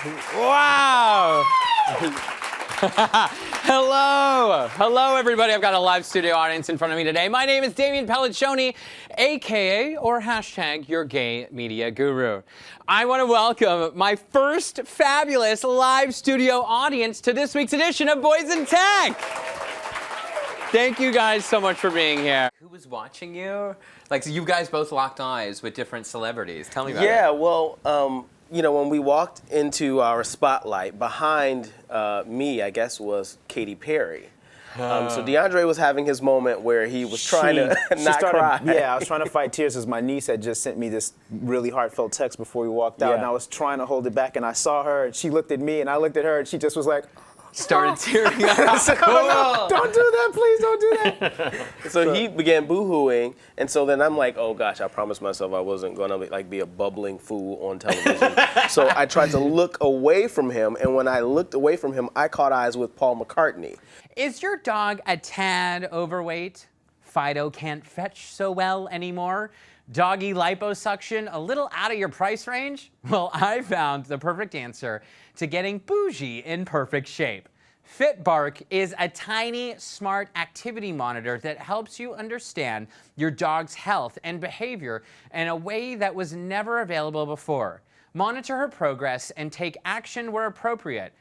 Wow! Hello everybody. I've got a live studio audience in front of me today. My name is Damian Pelliccioni, aka or hashtag your gay media guru. I want to welcome my first fabulous live studio audience to this week's edition of Boys in Tech. Thank you guys so much for being here. Who was watching you? Like, so you guys both locked eyes with different celebrities. Tell me about it. Yeah, well, you know, when we walked into our spotlight, behind me, I guess, was Katy Perry. So DeAndre was having his moment where he was trying to not cry. Yeah, I was trying to fight tears as my niece had just sent me this really heartfelt text before we walked out, and I was trying to hold it back, and I saw her, and she looked at me, and I looked at her, and she just was like, started tearing up. oh, no, don't do that, please don't do that. So he began boo-hooing, and so then I'm like, oh gosh, I promised myself I wasn't gonna be a bubbling fool on television. So I tried to look away from him, and when I looked away from him, I caught eyes with Paul McCartney. Is your dog a tad overweight? Fido can't fetch so well anymore? Doggy liposuction a little out of your price range? Well, I found the perfect answer to getting bougie in perfect shape. FitBark is a tiny, smart activity monitor that helps you understand your dog's health and behavior in a way that was never available before. Monitor her progress and take action where appropriate.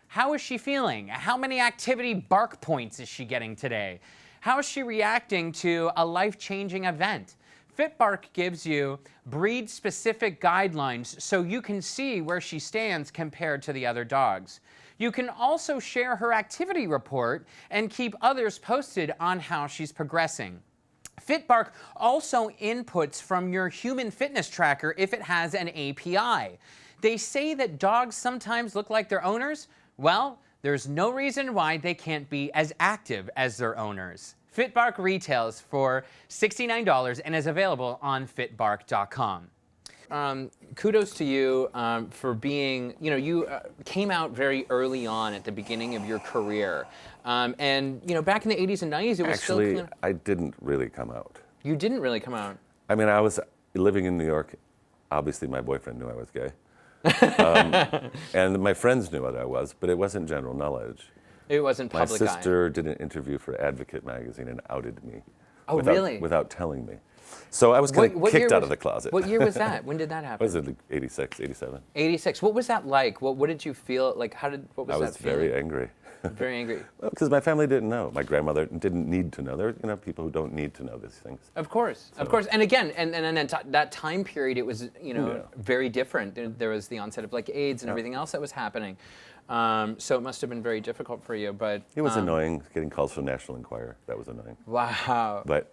How is she feeling? How many activity bark points is she getting today? How is she reacting to a life-changing event? FitBark gives you breed-specific guidelines so you can see where she stands compared to the other dogs. You can also share her activity report and keep others posted on how she's progressing. FitBark also inputs from your human fitness tracker if it has an API. They say that dogs sometimes look like their owners. Well, there's no reason why they can't be as active as their owners. FitBark retails for $69 and is available on fitbark.com. Kudos to you for being, you came out very early on at the beginning of your career. And, back in the 80s and 90s, it was Actually, I didn't really come out. You didn't really come out? I mean, I was living in New York. Obviously, my boyfriend knew I was gay. And my friends knew what I was, but it wasn't general knowledge. It wasn't public eye. My sister did an interview for Advocate magazine and outed me. Oh, really? Without telling me. So I was kind of kicked out of the closet. What year was that? When did that happen? Was it like 86, 87? 86. What was that like? What did you feel? Like, what was that I was very angry. Very angry. Well, because my family didn't know. My grandmother didn't need to know. There are people who don't need to know these things. Of course, of course. And again, and that time period, it was very different. There was the onset of like AIDS and everything else that was happening. So it must have been very difficult for you. But it was annoying getting calls from National Enquirer. That was annoying. Wow. But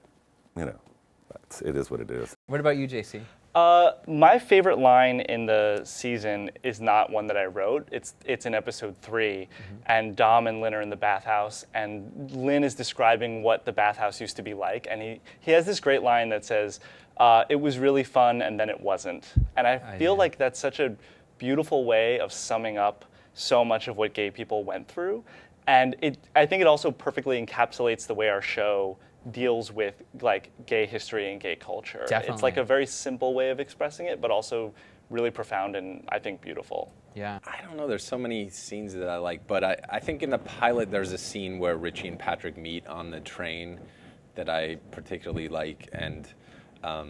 it is what it is. What about you, JC? My favorite line in the season is not one that I wrote. It's in episode 3, and Dom and Lynn are in the bathhouse, and Lynn is describing what the bathhouse used to be like, and he has this great line that says, "It was really fun, and then it wasn't." And I feel like that's such a beautiful way of summing up so much of what gay people went through, and I think it also perfectly encapsulates the way our show deals with like gay history and gay culture. Definitely. It's like a very simple way of expressing it, but also really profound and I think beautiful. Yeah. I don't know, there's so many scenes that I like, but I think in the pilot there's a scene where Richie and Patrick meet on the train that I particularly like, and I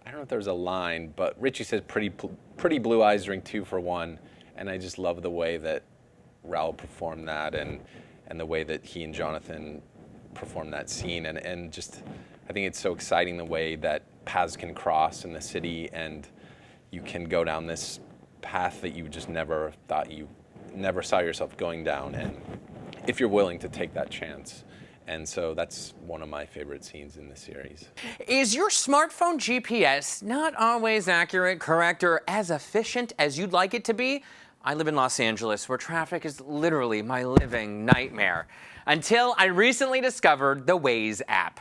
don't know if there's a line, but Richie says pretty blue eyes drink 2 for 1, and I just love the way that Raul performed that and the way that he and Jonathan perform that scene, and just I think it's so exciting the way that paths can cross in the city and you can go down this path that you just never saw yourself going down, and if you're willing to take that chance. And so that's one of my favorite scenes in the series. Is your smartphone GPS not always accurate, correct, or as efficient as you'd like it to be? I live in Los Angeles, where traffic is literally my living nightmare. Until I recently discovered the Waze app.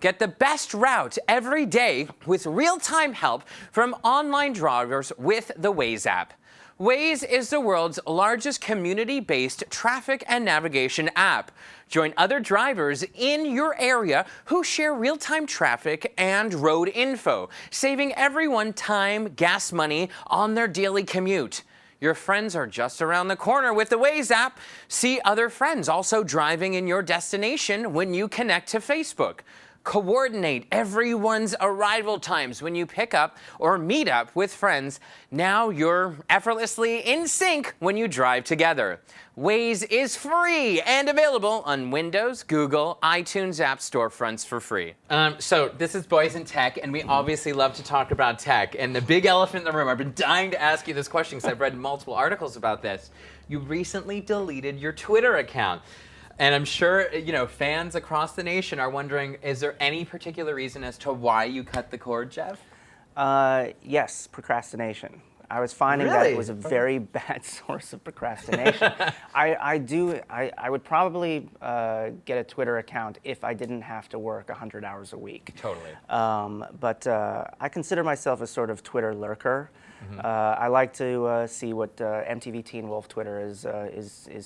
Get the best route every day with real-time help from online drivers with the Waze app. Waze is the world's largest community-based traffic and navigation app. Join other drivers in your area who share real-time traffic and road info, saving everyone time, gas money on their daily commute. Your friends are just around the corner with the Waze app. See other friends also driving in your destination when you connect to Facebook. Coordinate everyone's arrival times when you pick up or meet up with friends. Now you're effortlessly in sync when you drive together. Waze is free and available on Windows, Google, iTunes app storefronts for free. So this is Boys in Tech, and we obviously love to talk about tech. And the big elephant in the room, I've been dying to ask you this question because I've read multiple articles about this. You recently deleted your Twitter account. And I'm sure, fans across the nation are wondering, is there any particular reason as to why you cut the cord, Jeff? Yes, procrastination. I was finding that it was a very bad source of procrastination. I would probably get a Twitter account if I didn't have to work 100 hours a week. Totally. But I consider myself a sort of Twitter lurker. I like to see what MTV Teen Wolf Twitter is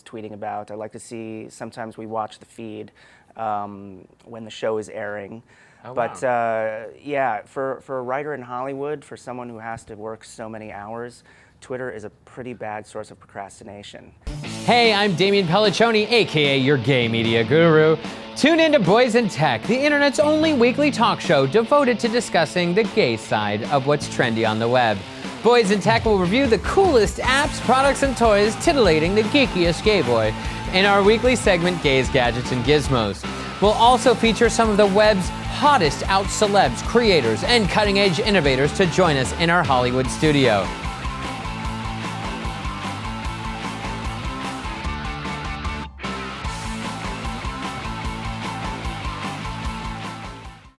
tweeting about. I like to see, sometimes we watch the feed when the show is airing. Oh, but wow. yeah, for a writer in Hollywood, for someone who has to work so many hours, Twitter is a pretty bad source of procrastination. Hey, I'm Damian Pelliccioni, aka your gay media guru. Tune in to Boys in Tech, the internet's only weekly talk show devoted to discussing the gay side of what's trendy on the web. Boys in Tech will review the coolest apps, products, and toys titillating the geekiest gay boy in our weekly segment, Gays, Gadgets, and Gizmos. We'll also feature some of the web's hottest out celebs, creators, and cutting-edge innovators to join us in our Hollywood studio.